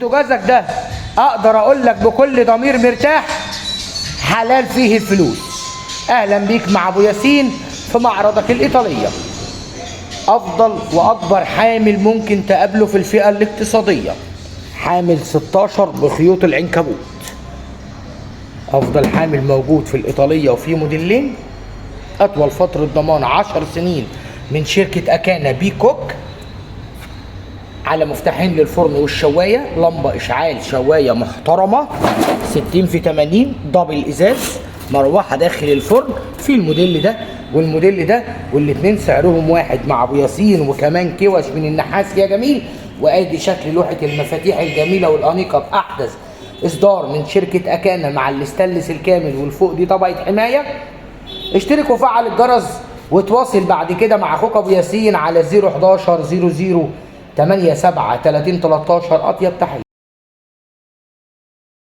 بوتجازك ده اقدر اقول لك بكل ضمير مرتاح حلال فيه الفلوس. اهلا بيك مع ابو ياسين في معرضك الايطاليه. افضل واكبر حامل ممكن تقابله في الفئه الاقتصاديه، حامل 16 بخيوط العنكبوت. افضل حامل موجود في الايطاليه، وفيه موديلين. اطول فتره ضمان 10 سنين من شركه اكانا بيكوك، على مفتاحين للفرن والشوايه، لمبه اشعال شوايه محترمه 60 في 80 دبل ازاز، مروحه داخل الفرن في الموديل ده والموديل ده، والاتنين سعرهم واحد مع ابو ياسين، وكمان كوش من النحاس يا جميل. وادي شكل لوحه المفاتيح الجميله والانيقه باحدث اصدار من شركه اكانا مع الاستانلس الكامل، والفوق دي طبقه حمايه. اشترك وفعل الجرس وتواصل بعد كده مع اخوك ابو ياسين على 011 00 87 30 13. اطيب تحيه.